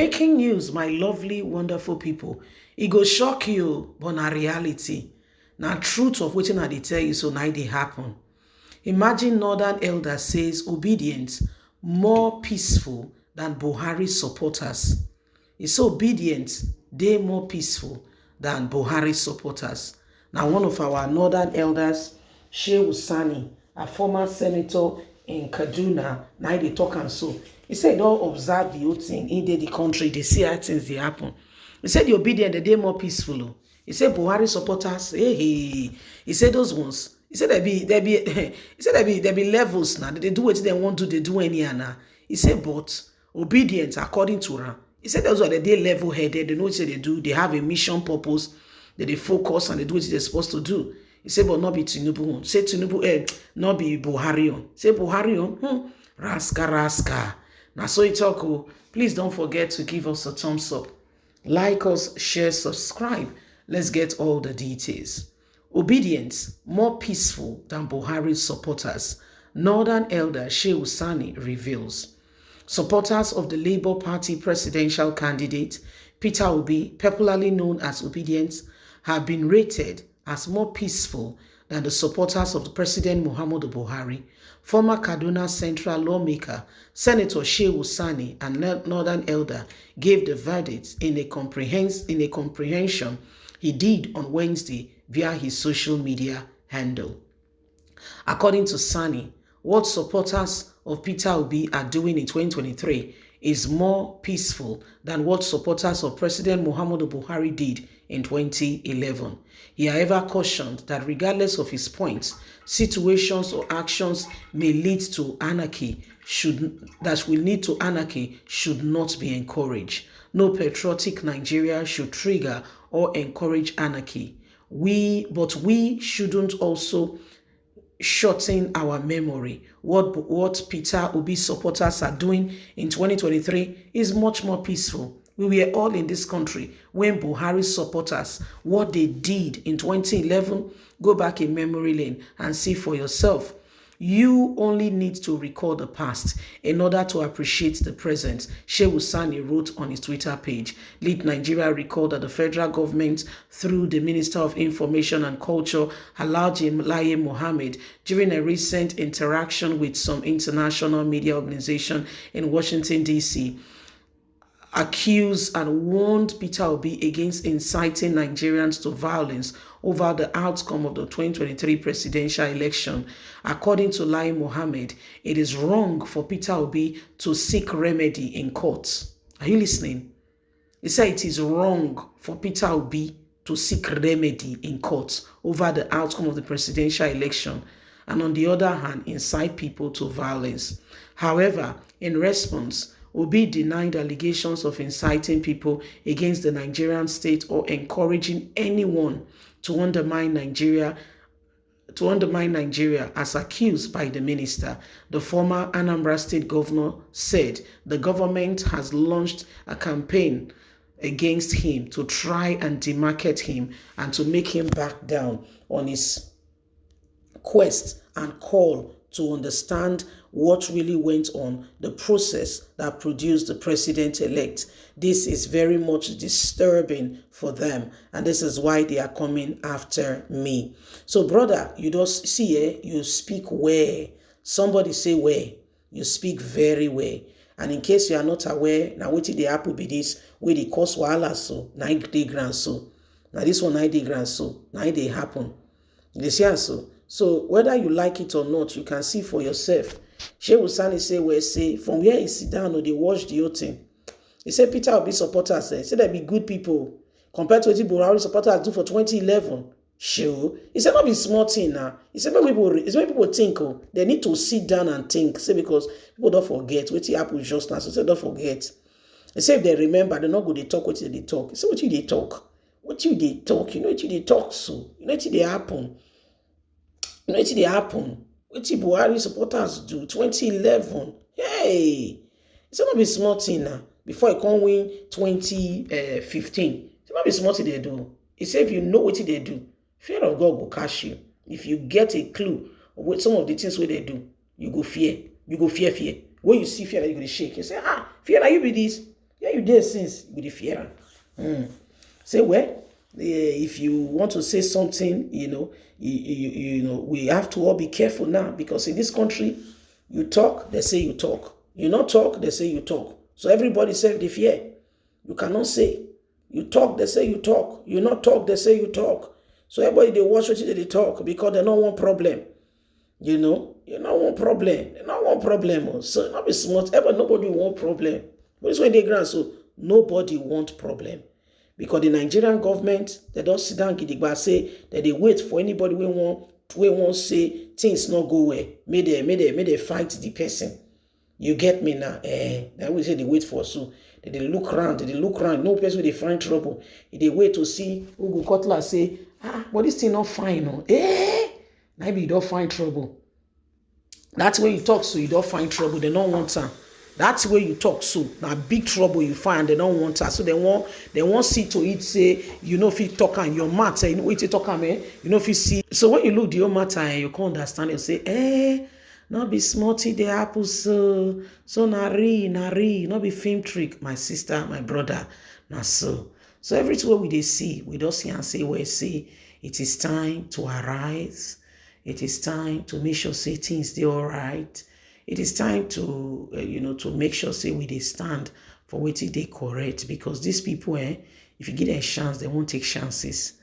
Breaking news, my lovely, wonderful people. It go shock you, but na reality. Na truth of wetin I dey tell you, so now they happen. Imagine Northern Elder says Obedient more peaceful than Buhari's supporters. It's Obedient, they more peaceful than Buhari's supporters. Now, one of our Northern Elders, Shehu Sani, a former senator in Kaduna, now they talk and so. He said, don't observe the whole thing in the country, they see how things they happen. He said, the Obedient, they more peaceful. He said, Buhari supporters, hey. He said, those ones, he said, there be levels now. They do what they want to, they do any now. He said, but Obedient, according to her, he said, those are the day level headed, they know what they do, they have a mission purpose, they focus and they do what they're supposed to do. He said, but not be Tinubu. Say Tinubu, not be Buhari. Say Buhari, raska. Now, so it's all. Please don't forget to give us a thumbs up. Like us, share, subscribe. Let's get all the details. Obedience, more peaceful than Buhari's supporters. Northern Elder Shehu Sani reveals. Supporters of the Labour Party presidential candidate, Peter Obi, popularly known as Obiedient, have been rated as more peaceful than the supporters of the President Muhammadu Buhari. Former Kaduna Central lawmaker, Senator Shehu Sani, and Northern Elder gave the verdict in a comprehension he did on Wednesday via his social media handle. According to Sani, what supporters of Peter Obi are doing in 2023 is more peaceful than what supporters of President Muhammadu Buhari did in 2011. He, however, cautioned that regardless of his points, situations or actions may lead to anarchy should not be encouraged. No patriotic Nigeria should trigger or encourage anarchy. But we shouldn't also shorten our memory. What Peter Obi supporters are doing in 2023 is much more peaceful. We were all in this country when Buhari supporters, what they did in 2011, go back in memory lane and see for yourself. You only need to recall the past in order to appreciate the present, Shehu Sani wrote on his Twitter page. Lead Nigeria recalled that the federal government, through the Minister of Information and Culture, Alhaji Lai Mohammed, during a recent interaction with some international media organization in Washington, D.C., accused and warned Peter Obi against inciting Nigerians to violence over the outcome of the 2023 presidential election. According to Lai Mohammed, it is wrong for Peter Obi to seek remedy in courts. Are you listening? He said it is wrong for Peter Obi to seek remedy in courts over the outcome of the presidential election, and on the other hand, incite people to violence. However, in response, Obi denied allegations of inciting people against the Nigerian state or encouraging anyone to undermine Nigeria as accused by the minister. The former Anambra State governor said the government has launched a campaign against him to try and demarket him and to make him back down on his quest and call to understand what really went on, the process that produced the president-elect. This is very much disturbing for them, and this is why they are coming after me. So, brother, you just see, you speak well. Somebody say well. You speak very well. And in case you are not aware, now what the apple be this, where the cause wahala so, 90 grand so. Now this one 90 grand so, now they happen. You see so. So whether you like it or not, you can see for yourself. Shehu Sani say, well, say, from where he sit down or they watch the whole thing. He said Peter Obi supporters say they be good people compared to what Buhari supporters do for 2011. Sure. He said not be small thing now. He said when people think, they need to sit down and think. Say because people don't forget what happened just now. So say don't forget. He said if they remember, they're not good they talk what they talk. He said what you they talk? What you they talk? You know what you they talk so? You know what they happen? You know what they happen? What Buhari supporters do 2011? Hey, it's not be small thing now. Before I can win 2015, it's not be small thing they do. He said if you know what they do, fear of God will catch you. If you get a clue of what some of the things what they do, you go fear. You go fear. When you see fear, you go shake. You say, fear, now you be this. Yeah, you did since with the fear. Say, well, if you want to say something, we have to all be careful now, because in this country, you talk, they say you talk. You not talk, they say you talk. So everybody self the fear. You cannot say. You talk, they say you talk. You not talk, they say you talk. So everybody, they watch what they talk, because they don't want problem. You don't want problem. They don't want problem. So not be smart. Ever nobody want problem. But this way they grant, so nobody want problem. Because the Nigerian government, they don't sit down gidigba say that they wait for anybody we want say things not go well. May they fight the person. You get me now? That we say they wait for, so they look around, no person where they find trouble. They wait to see who go cutler say, but this thing not fine, no. Maybe you don't find trouble. That's where you talk, so you don't find trouble. They don't want her. That's where you talk, so now big trouble you find. They don't want her, so they want see to it say if you talk and your matter, what you talk if you see. So when you look the whole matter and you can't understand it, you say, not be smarty the apple, so nari, not be film trick, my sister, my brother, not so. So everywhere we see, we don't see and say, well, say it is time to arise. It is time to make sure say things they all right. It is time to to make sure say we they stand for wetin they correct, because these people if you give them a chance, they won't take chances.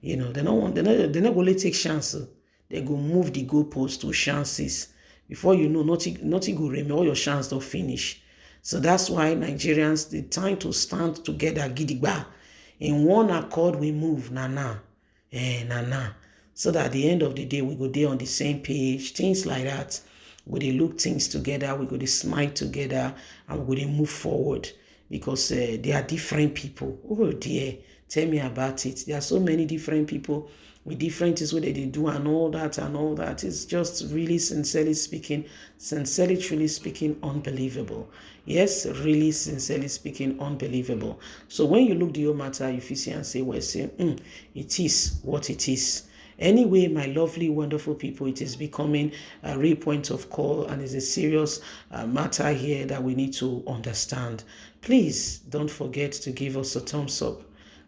They not going to take chances. They go move the goalpost to chances. Before you know, nothing go remain. All your chances don't finish. So that's why Nigerians, the time to stand together gidigba. In one accord we move, nana. So that at the end of the day, we go there on the same page, things like that. We dey look things together, we go dey smile together, and we go dey move forward, because they are different people. Oh dear, tell me about it. There are so many different people with different things what they do and all that. It's just really, sincerely truly speaking, unbelievable. Yes, really, sincerely speaking, unbelievable. So when you look the whole matter, you see and say, well, say, it is what it is. Anyway, my lovely, wonderful people, it is becoming a real point of call, and it's a serious matter here that we need to understand. Please don't forget to give us a thumbs up,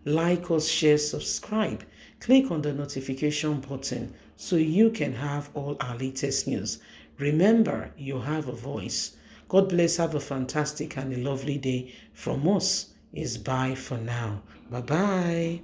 like us, share, subscribe. Click on the notification button so you can have all our latest news. Remember, you have a voice. God bless. Have a fantastic and a lovely day. From us is bye for now. Bye-bye.